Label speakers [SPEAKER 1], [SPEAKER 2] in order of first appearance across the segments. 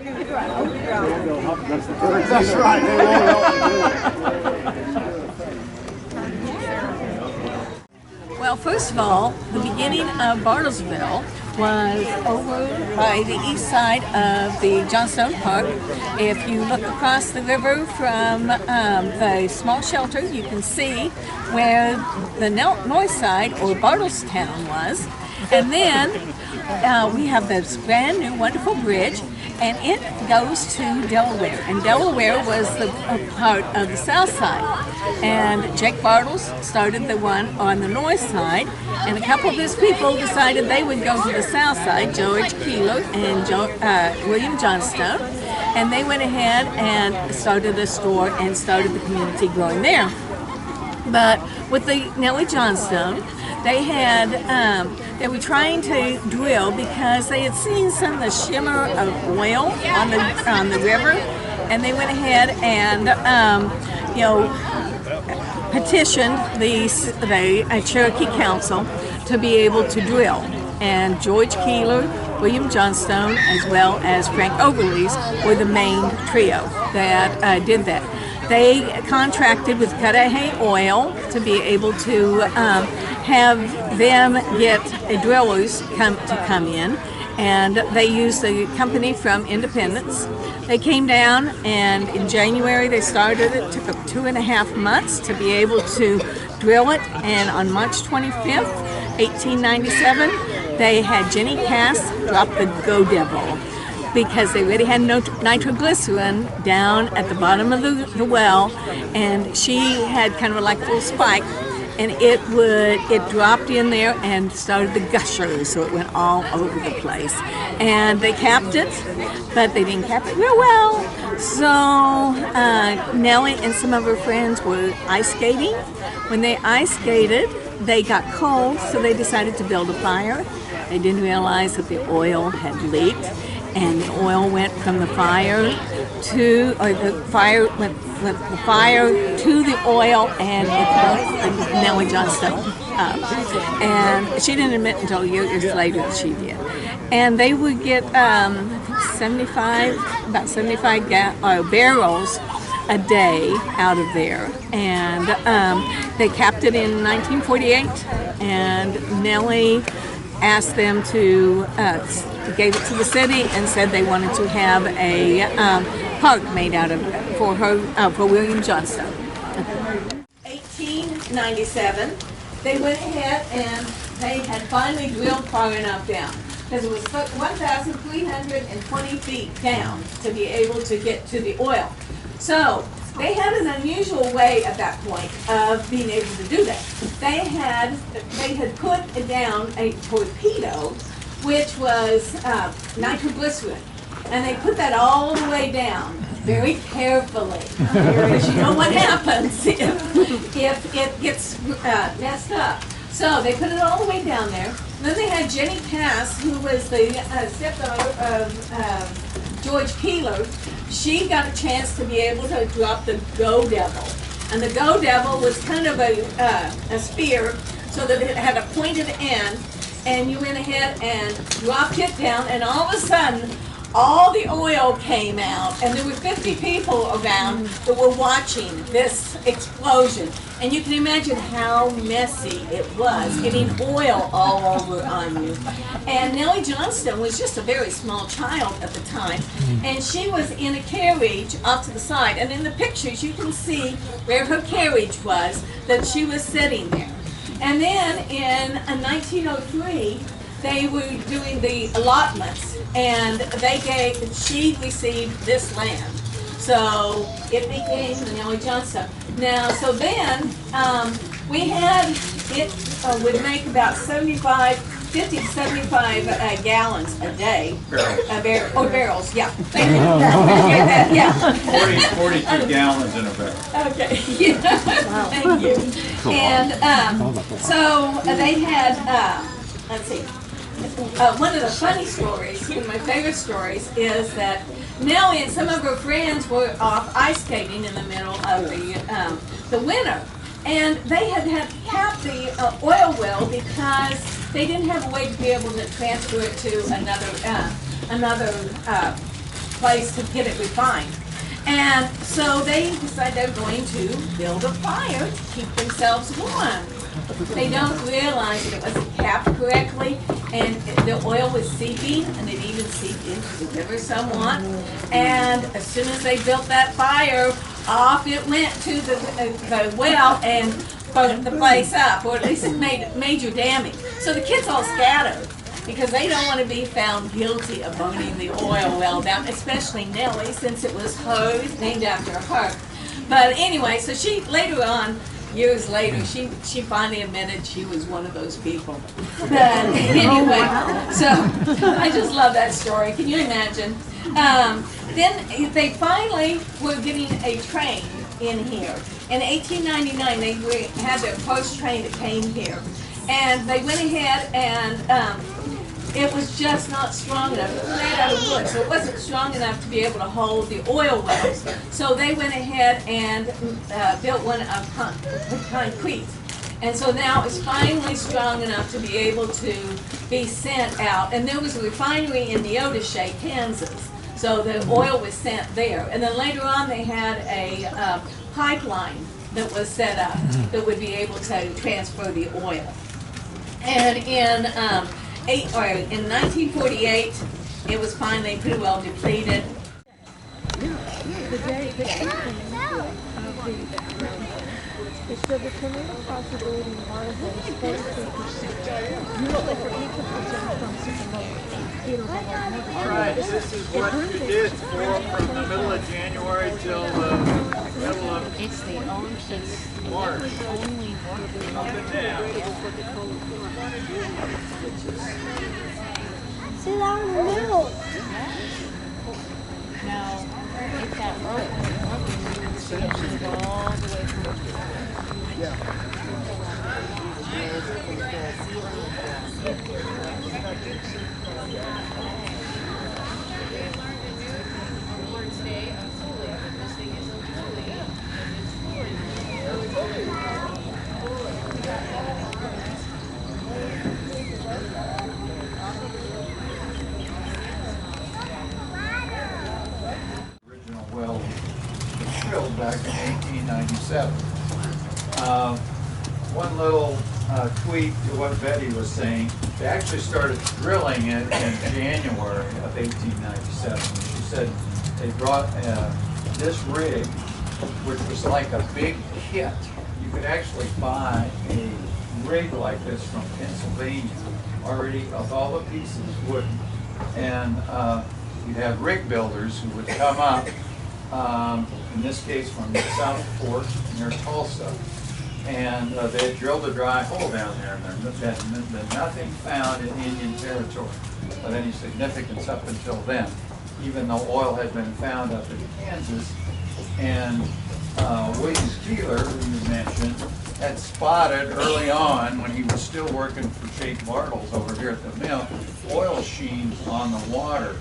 [SPEAKER 1] That's right.
[SPEAKER 2] Well, first of all, the beginning of Bartlesville was over by the east side of the Johnstone Park. If you look across the river from the small shelter, you can see where the north side, or Bartlestown, was. And then we have this brand new wonderful bridge, and it goes to Delaware. And Delaware was a part of the south side. And Jake Bartles started the one on the north side, and a couple of his people decided they would go to the south side, Droage and William Johnstone, and they went ahead and started a store and started the community growing there. But with the Nellie Johnstone, they were trying to drill because they had seen some of the shimmer of oil on the river, and they went ahead and petitioned the Cherokee Council to be able to drill. And Droege Keeler, William Johnstone, as well as Frank Overlees were the main trio that did that. They contracted with Cudahy Oil to be able to have them get drillers come in, and they used the company from Independence. They came down, and in January they started it. It took them 2.5 months to be able to drill it, and on March 25th, 1897, they had Jenny Cass drop the Go Devil, because they already had nitroglycerin down at the bottom of the well, and she had kind of like a little spike, and it dropped in there and started the gushers, so it went all over the place. And they capped it, but they didn't cap it real well. So Nellie and some of her friends were ice skating. When they ice skated, they got cold, so they decided to build a fire. They didn't realize that the oil had leaked, and the oil went from the fire to, or the fire went the fire to the oil, and it burnt Nellie Johnstone up. And she didn't admit until years later that she did. And they would get about 75 barrels a day out of there. And they capped it in 1948, and Nellie asked them to gave it to the city and said they wanted to have a park made out of it for William Johnstone. 1897, they went ahead and they had finally drilled far enough down, because it was 1,320 feet down to be able to get to the oil. So they had an unusual way at that point of being able to do that. They had put down a torpedo, which was nitroglycerin, and they put that all the way down very carefully, because you know what happens if it gets messed up. So they put it all the way down there. And then they had Jenny Cass, who was the stepdaughter of George Keeler. She got a chance to be able to drop the Go Devil. And the Go Devil was kind of a spear, so that it had a pointed end, and you went ahead and dropped it down, and all of a sudden, all the oil came out, and there were 50 people around that were watching this explosion. And you can imagine how messy it was, getting oil all over on you. And Nellie Johnstone was just a very small child at the time, and she was in a carriage off to the side. And in the pictures, you can see where her carriage was, that she was sitting there. And then in 1903, they were doing the allotments, and she received this land. So it became the Nellie Johnstone. Now, so then we had, it would make about 50 to 75 gallons a day. Barrels, yeah. Thank you.
[SPEAKER 3] Yeah. 42 gallons in a barrel.
[SPEAKER 2] Okay, yeah. Thank you. And so they had, let's see, one of the funny stories, one of my favorite stories, is that Nellie and some of her friends were off ice skating in the middle of the winter, and they had capped the oil well because they didn't have a way to be able to transfer it to another place to get it refined. And so they decide they're going to build a fire to keep themselves warm. They don't realize that it wasn't capped correctly, and the oil was seeping, and it even seeped into the river somewhat. And as soon as they built that fire, off it went to the well and burnt the place up, or at least it made major damage. So the kids all scattered, because they don't want to be found guilty of burning the oil well down, especially Nellie, since it was hers, named after her. But anyway, so she, later on, years later, she finally admitted she was one of those people. But anyway, so I just love that story. Can you imagine? Then they finally were getting a train in here. In 1899, they had their first train that came here. And they went ahead and it was just not strong enough. It was made out of wood, so it wasn't strong enough to be able to hold the oil wells. So they went ahead and built one of concrete. And so now it's finally strong enough to be able to be sent out. And there was a refinery in Neodesha, Kansas. So the oil was sent there. And then later on they had a pipeline that was set up that would be able to transfer the oil. And in 1948, it was finally pretty well depleted.
[SPEAKER 4] It's the determined possibility of Bartlesville is 43%. Usually for each of the jump from
[SPEAKER 3] All right, this is what you did from the middle of January till the middle of
[SPEAKER 5] It's the only, it's
[SPEAKER 3] March.
[SPEAKER 5] only
[SPEAKER 3] Up and down.
[SPEAKER 4] sit down in the middle.
[SPEAKER 5] now, it's that rope, it's go all the way from
[SPEAKER 3] Original well was drilled back in 1897. One little tweak to what Betty was saying, they actually started drilling it in January of 1897. She said they brought this rig, which was like a big kit. You could actually buy a rig like this from Pennsylvania, already of all the pieces wooden. And you'd have rig builders who would come up, in this case from the South Fork near Tulsa, and they had drilled a dry hole down there, and there had been nothing found in Indian Territory of any significance up until then, even though oil had been found up in Kansas. And William Keeler, who you mentioned, had spotted early on, when he was still working for Jake Bartles over here at the mill, oil sheen on the water.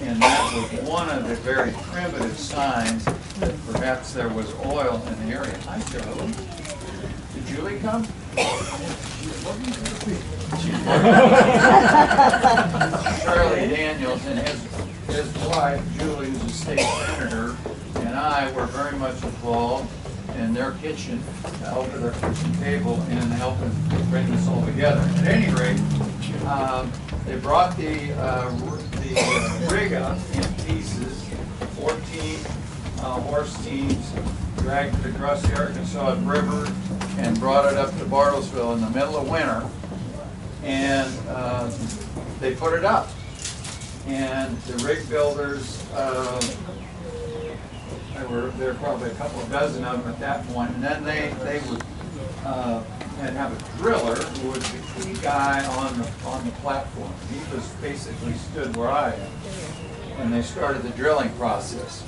[SPEAKER 3] And that was one of the very primitive signs that perhaps there was oil in the area. Hi, Charlie. Did Julie come? Charlie Daniels and his wife, Julie, who's a state senator, and I were very much involved in their kitchen, over their kitchen table, and helping bring this all together. At any rate, they brought the rig up in pieces, 14 horse teams, dragged it across the Arkansas River, and brought it up to Bartlesville in the middle of winter, and they put it up. And the rig builders, there were probably a couple of dozen of them at that point, and then they would and have a driller who was the key guy on the platform. He was basically stood where I am, and they started the drilling process.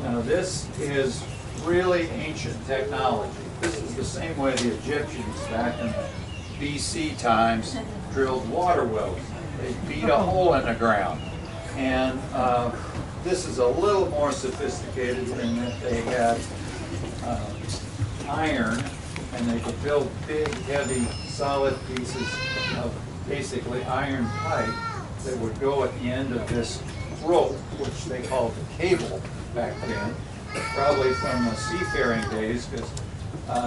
[SPEAKER 3] Now this is really ancient technology. This is the same way the Egyptians back in the BC times drilled water wells. They beat a hole in the ground, and this is a little more sophisticated in that they had iron, and they could build big, heavy, solid pieces of basically iron pipe that would go at the end of this rope, which they called the cable back then, probably from the seafaring days, because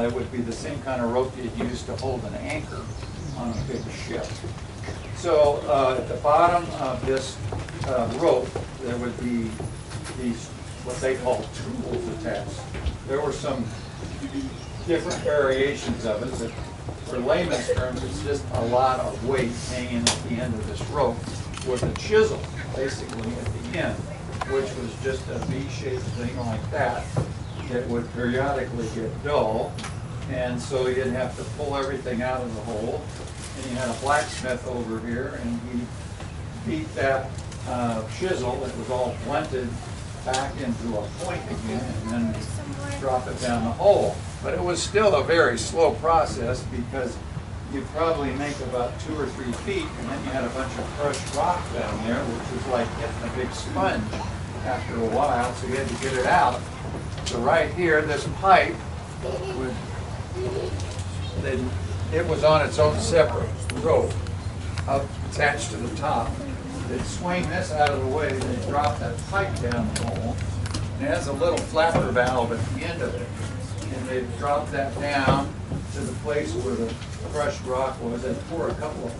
[SPEAKER 3] it would be the same kind of rope you'd use to hold an anchor on a big ship. So at the bottom of this rope, there would be these, what they call tools attached. There were some different variations of it, but for layman's terms, it's just a lot of weight hanging at the end of this rope with a chisel, basically, at the end, which was just a V-shaped thing like that. It would periodically get dull, and so you'd have to pull everything out of the hole. And you had a blacksmith over here, and he beat that chisel that was all blunted back into a point again, and then drop it down the hole. But it was still a very slow process, because you'd probably make about 2 or 3 feet, and then you had a bunch of crushed rock down there, which was like getting a big sponge after a while, so you had to get it out. So right here, this pipe would, it was on its own separate rope up attached to the top. They'd swing this out of the way, they'd drop that pipe down the hole, and it has a little flapper valve at the end of it. And they'd drop that down to the place where the crushed rock was. They'd pour a couple of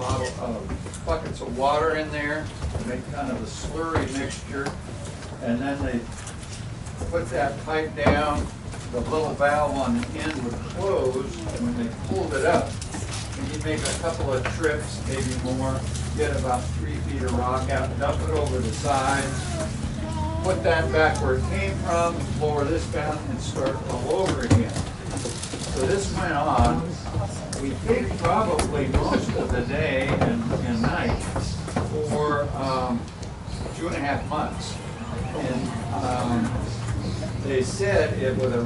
[SPEAKER 3] buckets of water in there to make kind of a slurry mixture, and then they'd put that pipe down. The little valve on the end would close, and when they pulled it up, and you'd make a couple of trips, maybe more, get about 3 feet of rock out, dump it over the side, put that back where it came from, lower this down, and start all over again. So this went on, we think probably most of the day and night for 2.5 months. And they said with a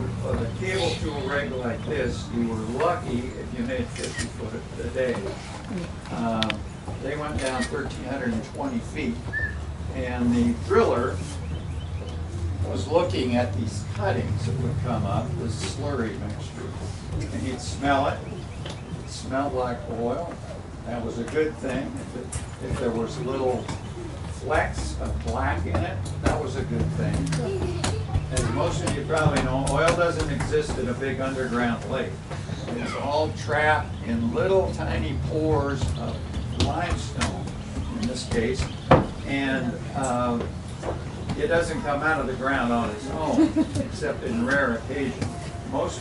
[SPEAKER 3] cable tool rig like this, you were lucky if you made 50 foot a day. They went down 1,320 feet, and the driller was looking at these cuttings that would come up, this slurry mixture, and he'd smell it. It smelled like oil. That was a good thing. If there was little flecks of black in it, that was a good thing. As most of you probably know, oil doesn't exist in a big underground lake. It's all trapped in little tiny pores of limestone, in this case, and it doesn't come out of the ground on its own, except in rare occasions. Most,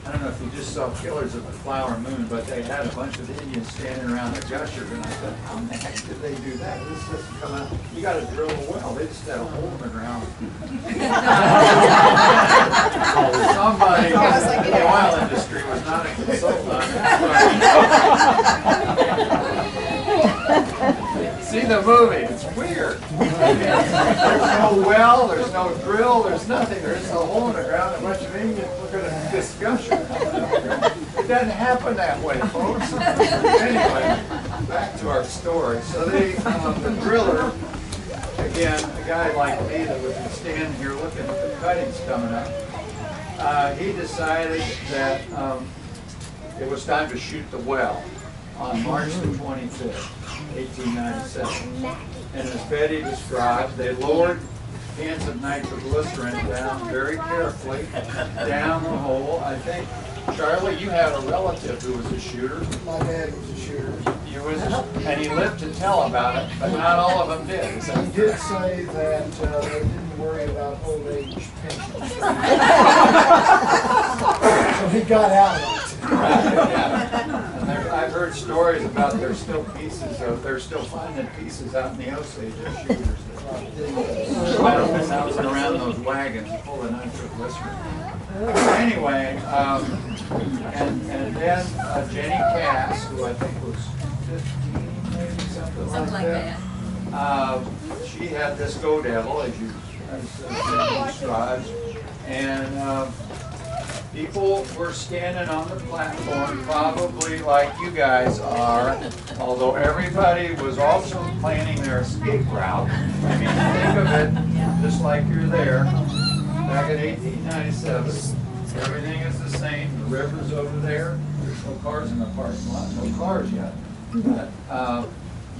[SPEAKER 3] I don't know if you just saw Killers of the Flower Moon, but they had a bunch of Indians standing around a gusher, and I thought, how in the heck did they do that? This doesn't come out. You got to drill a well. They just had a hole in the ground. Somebody in the oil industry was not a consultant. See the movie, it's weird. There's no well, there's no drill, there's nothing. There's a hole in the ground, a bunch of Indians looking at this gusher. It doesn't happen that way, folks. Anyway, back to our story. So the driller, again, a guy like me that would be standing here looking at the cuttings coming up, he decided that it was time to shoot the well on March the 25th. 1897. And as Betty described, they lowered cans of nitroglycerin down very carefully down the hole. I think, Charlie, you had a relative who was a shooter.
[SPEAKER 6] My dad was a shooter.
[SPEAKER 3] And he lived to tell about it, but not all of them did. Is that
[SPEAKER 6] He did say that they didn't worry about old age pensions. So he got out of it.
[SPEAKER 3] I've heard stories about there's still finding pieces out in the Osage of shooters that been bouncing around those wagons full of nitroglycerin. Anyway, and then Jenny Cass, who I think was 15, maybe something like that. She had this go devil, as described, and people were standing on the platform, probably like you guys are, although everybody was also planning their escape route. I mean, think of it just like you're there, back in 1897. Everything is the same. The river's over there. There's no cars in the parking lot. No cars yet. But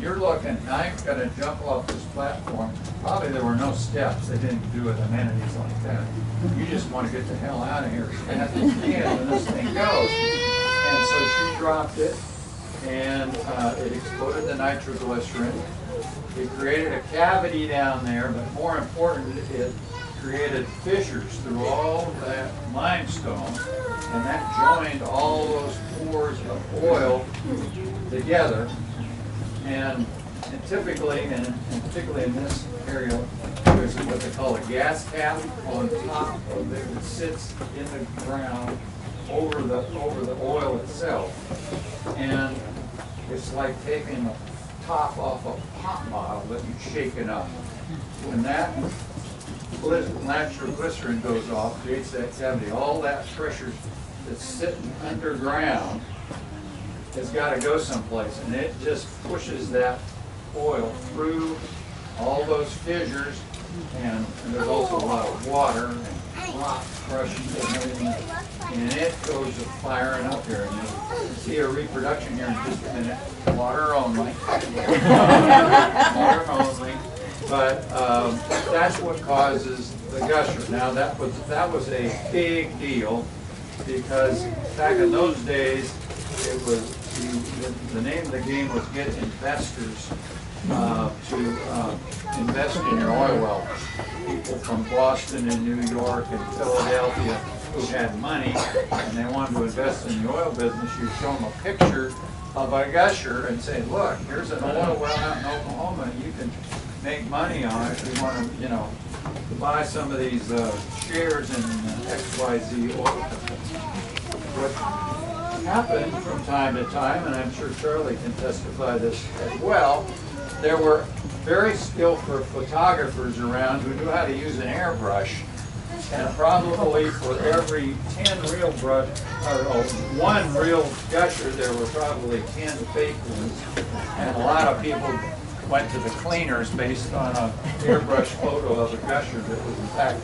[SPEAKER 3] you're looking, I'm gonna jump off this platform. Probably there were no steps. They didn't do it amenities like that. You just want to get the hell out of here as fast as you can when this thing goes. And so she dropped it, and it exploded the nitroglycerin. It created a cavity down there, but more important, it created fissures through all of that limestone, and that joined all those pores of oil together. And typically, and particularly in this area, there's what they call a gas cap on top of it that sits in the ground over the oil itself. And it's like taking the top off a pop bottle that you shake it up. When that nitroglycerin goes off, creates that cavity, all that pressure that's sitting underground has got to go someplace, and it just pushes that oil through all those fissures, and there's also a lot of water and rock crushing and everything, and it goes to firing up here. And you'll see a reproduction here in just a minute. Water only. Water only. But that's what causes the gusher. Now that was a big deal, because back in those days, it was the name of the game was get investors to invest in your oil wells. People from Boston and New York and Philadelphia who had money and they wanted to invest in the oil business. You show them a picture of a gusher and say, look, here's an oil well out in Oklahoma, and you can make money on it if you want to, to buy some of these shares in XYZ oil companies. What happened from time to time, and I'm sure Charlie can testify this as well, there were very skillful photographers around who knew how to use an airbrush, and probably for every 10 real brush, or one real gusher, there were probably 10 fake ones, and a lot of people went to the cleaners based on an airbrush photo of a gusher that was in fact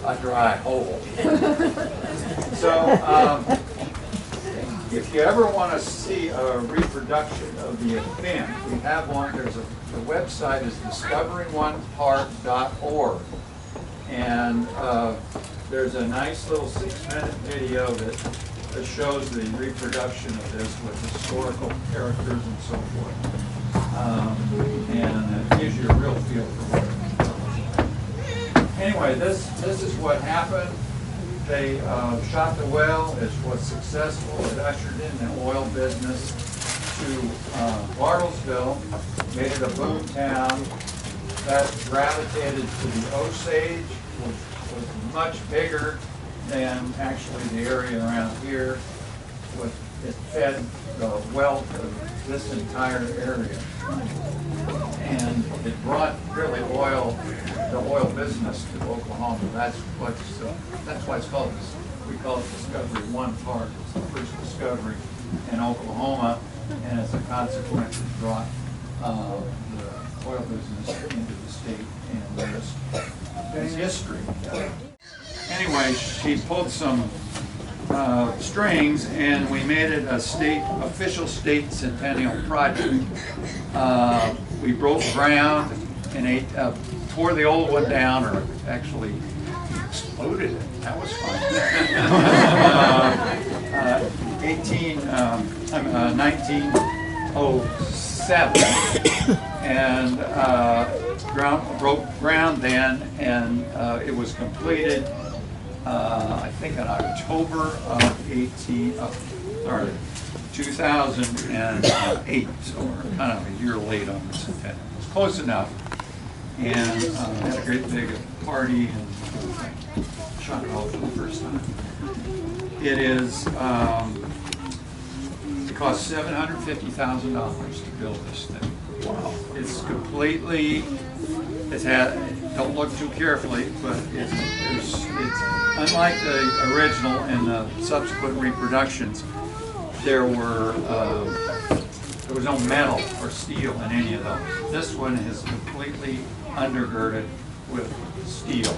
[SPEAKER 3] a dry hole. So if you ever want to see a reproduction of the event, we have one. The website is discoveringOnePart.org, and there's a nice little 6-minute video that shows the reproduction of this with historical characters and so forth. And it gives you a real feel for what it is. Anyway, this is what happened. They shot the well. It was successful. It ushered in the oil business to Bartlesville, made it a boom town. That gravitated to the Osage, which was much bigger than actually the area around here. It fed the wealth of this entire area. And it brought really the oil business to Oklahoma. That's why it's called this. We call it Discovery One Part. It's the first discovery in Oklahoma, and as a consequence, it brought the oil business into the state, and the rest is history. Anyway, she pulled some strings, and we made it a official state centennial project. We broke ground and tore the old one down, or actually exploded it. That was fun. 1907, and broke ground then, and it was completed I think in October of 2008, so we're kind of a year late on the centennial. It's close enough, and had a great big party and shot it off for the first time. It is, it cost $750,000 to build this thing. Wow. It's completely, don't look too carefully, but it's unlike the original and the subsequent reproductions. There was no metal or steel in any of those. This one is completely undergirded with steel.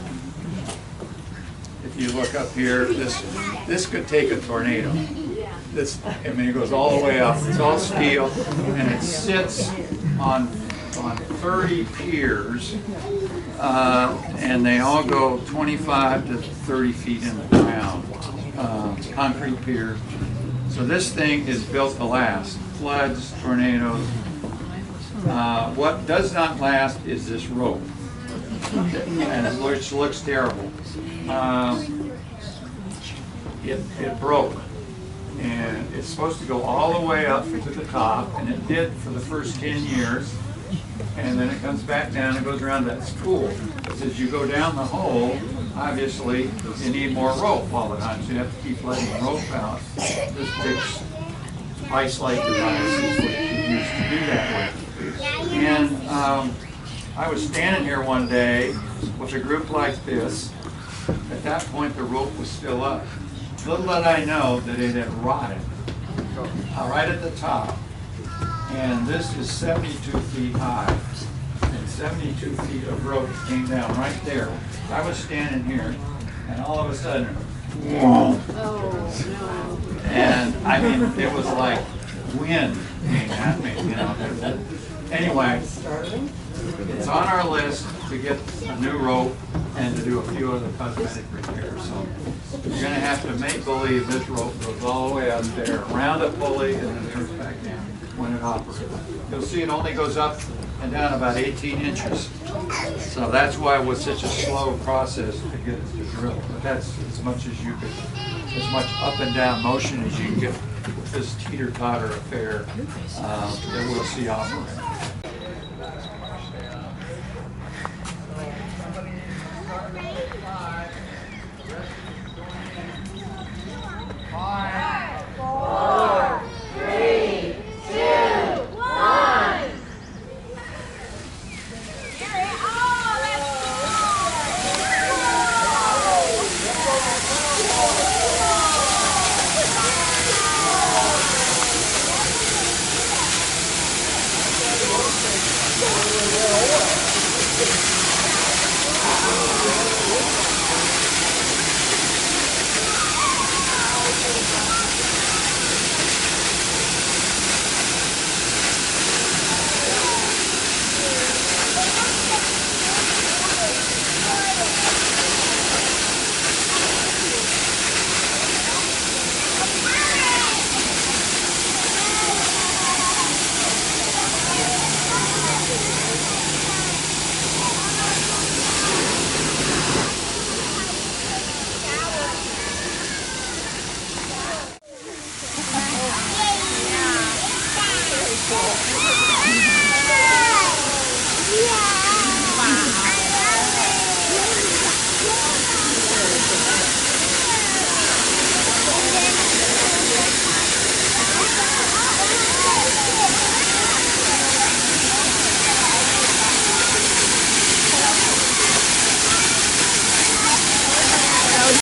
[SPEAKER 3] If you look up here, this could take a tornado. It goes all the way up. It's all steel, and it sits on 30 piers, and they all go 25 to 30 feet in the ground, concrete piers. So this thing is built to last floods, tornadoes. What does not last is this rope, and which looks terrible. It broke, and it's supposed to go all the way up to the top, and it did for the first 10 years, and then it comes back down and goes around that spool. Because as you go down the hole, obviously you need more rope all the time, so you have to keep letting the rope out. This big ice-like device is what you used to do that with. And I was standing here one day with a group like this. At that point, the rope was still up. Little did I know that it had rotted right at the top. And this is 72 feet high. And 72 feet of rope came down right there. I was standing here, and all of a sudden, whoa. And I mean, it was like wind came at me, you know. Anyway, it's on our list to get a new rope and to do a few other cosmetic repairs. So you're going to have to make believe this rope goes all the way up there, around a pulley, and then comes back down when it operates. You'll see it only goes up and down about 18 inches. So that's why it was such a slow process to get it to drill. But that's as much as you could, as much up and down motion as you can get with this teeter-totter affair that we'll see operate.